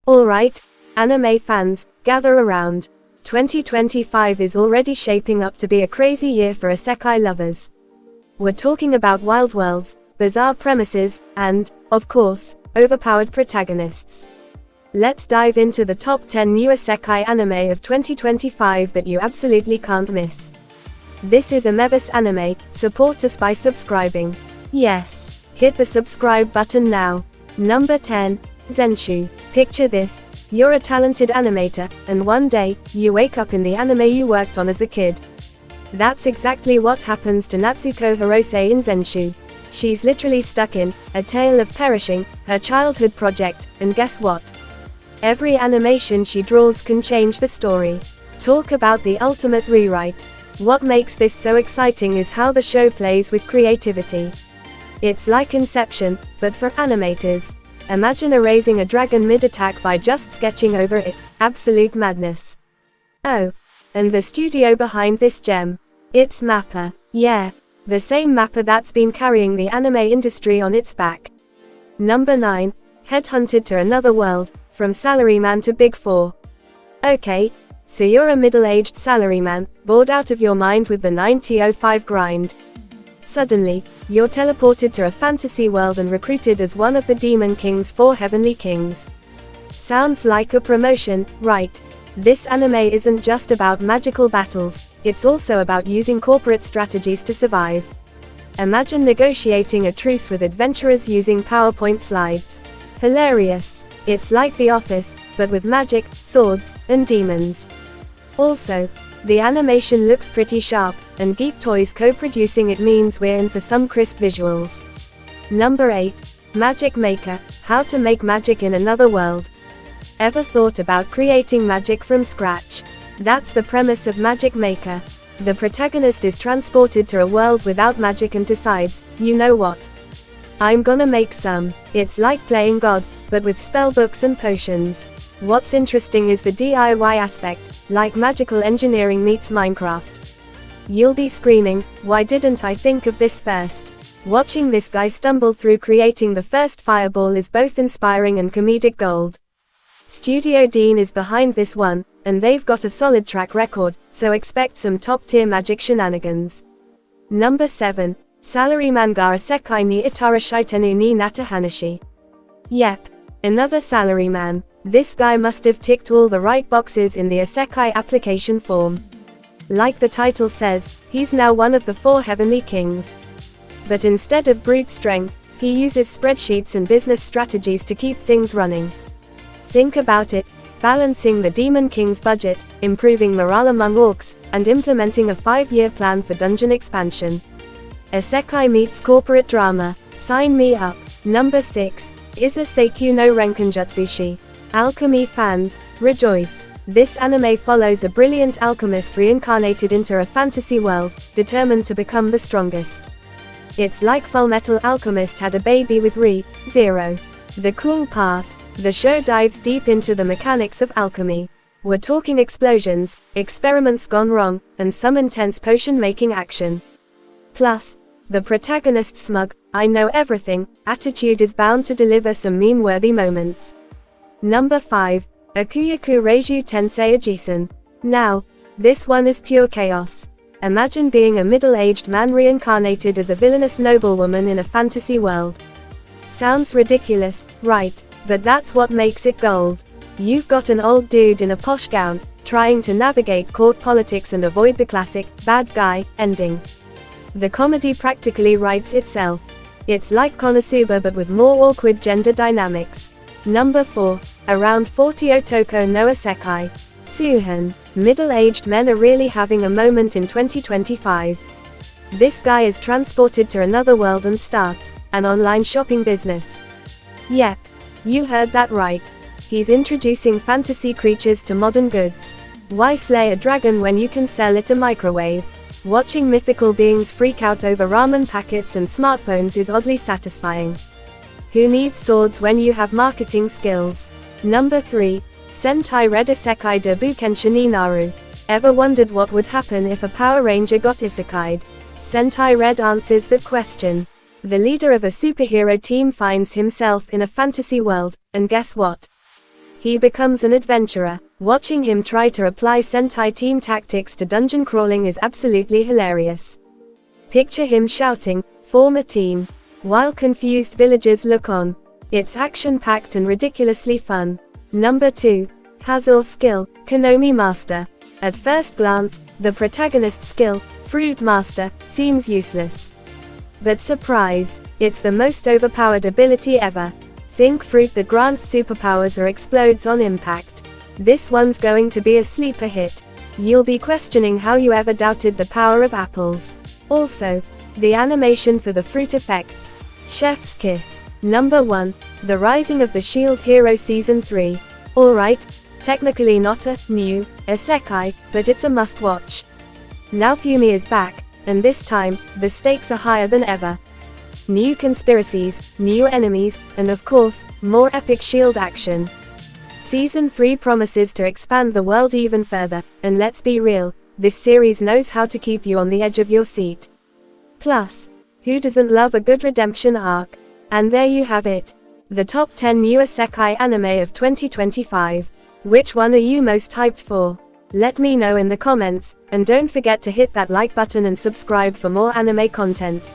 Alright, anime fans, gather around. 2025 is already shaping up to be a crazy year for isekai lovers. We're talking about wild worlds, bizarre premises, and, of course, overpowered protagonists. Let's dive into the top 10 new isekai anime of 2025 that you absolutely can't miss. This is Amevis Anime, support us by subscribing. Yes, hit the subscribe button now. Number 10, Zenshu. Picture this, you're a talented animator, and one day, you wake up in the anime you worked on as a kid. That's exactly what happens to Natsuko Hirose in Zenshu. She's literally stuck in a tale of perishing, her childhood project, and guess what? Every animation she draws can change the story. Talk about the ultimate rewrite. What makes this so exciting is how the show plays with creativity. It's like Inception, but for animators. Imagine erasing a dragon mid-attack by just sketching over it. Absolute madness. Oh, and the studio behind this gem. It's Mappa. Yeah, the same Mappa that's been carrying the anime industry on its back. Number 9, Headhunted to Another World, from Salaryman to Big 4. Okay, so you're a middle-aged salaryman, bored out of your mind with the 9-to-5 grind. Suddenly, you're teleported to a fantasy world and recruited as one of the Demon King's 4 heavenly kings. Sounds like a promotion, right? This anime isn't just about magical battles, it's also about using corporate strategies to survive. Imagine negotiating a truce with adventurers using PowerPoint slides. Hilarious. It's like The Office, but with magic, swords, and demons. Also, the animation looks pretty sharp, and Geek Toys co-producing it means we're in for some crisp visuals. Number 8, Magic Maker, How to Make Magic in Another World. Ever thought about creating magic from scratch? That's the premise of Magic Maker. The protagonist is transported to a world without magic and decides, you know what? I'm gonna make some. It's like playing God, but with spellbooks and potions. What's interesting is the DIY aspect, like magical engineering meets Minecraft. You'll be screaming, why didn't I think of this first? Watching this guy stumble through creating the first fireball is both inspiring and comedic gold. Studio Dean is behind this one, and they've got a solid track record, so expect some top-tier magic shenanigans. Number 7, Salaryman ga Isekai ni Itara Shitenu ni Nata Hanashi. Yep, another salaryman. This guy must have ticked all the right boxes in the isekai application form. Like the title says, he's now one of the 4 heavenly kings. But instead of brute strength, he uses spreadsheets and business strategies to keep things running. Think about it, balancing the Demon King's budget, improving morale among orcs, and implementing a 5-year plan for dungeon expansion. Isekai meets corporate drama. Sign me up. Number 6, Isa Seikyu no Renkinjutsushi. Alchemy fans, rejoice! This anime follows a brilliant alchemist reincarnated into a fantasy world, determined to become the strongest. It's like Fullmetal Alchemist had a baby with Zero. The cool part, the show dives deep into the mechanics of alchemy. We're talking explosions, experiments gone wrong, and some intense potion-making action. Plus, the protagonist's smug, I know everything, attitude is bound to deliver some meme-worthy moments. Number 5, Akuyaku Reiju Tensei Ojisan. Now, this one is pure chaos. Imagine being a middle-aged man reincarnated as a villainous noblewoman in a fantasy world. Sounds ridiculous, right, but that's what makes it gold. You've got an old dude in a posh gown, trying to navigate court politics and avoid the classic, bad guy, ending. The comedy practically writes itself. It's like Konosuba but with more awkward gender dynamics. Number 4, Around 40 Otoko no Isekai. Suhan. Middle-aged men are really having a moment in 2025. This guy is transported to another world and starts an online shopping business. Yep, you heard that right. He's introducing fantasy creatures to modern goods. Why slay a dragon when you can sell it a microwave? Watching mythical beings freak out over ramen packets and smartphones is oddly satisfying. Who needs swords when you have marketing skills? Number 3, Sentai Red Isekai de Bukenshin Naru. Ever wondered what would happen if a Power Ranger got isekai'd? Sentai Red answers that question. The leader of a superhero team finds himself in a fantasy world, and guess what? he becomes an adventurer. Watching him try to apply Sentai team tactics to dungeon crawling is absolutely hilarious. Picture him shouting, "Form a team," while confused villagers look on. It's action-packed and ridiculously fun. Number 2. Hazure skill, Konomi Master. At first glance, the protagonist's skill, Fruit Master, seems useless. But surprise, it's the most overpowered ability ever. Think fruit that grants superpowers or explodes on impact. This one's going to be a sleeper hit. You'll be questioning how you ever doubted the power of apples. Also, the animation for the fruit effects. Chef's kiss. Number 1. The Rising of the Shield Hero Season 3. Alright, technically not a new isekai, but it's a must-watch. Now Fumi is back, and this time, the stakes are higher than ever. New conspiracies, new enemies, and of course, more epic shield action. Season 3 promises to expand the world even further, and let's be real, this series knows how to keep you on the edge of your seat. Plus, who doesn't love a good redemption arc? And there you have it. The top 10 new isekai anime of 2025. Which one are you most hyped for? Let me know in the comments, and don't forget to hit that like button and subscribe for more anime content.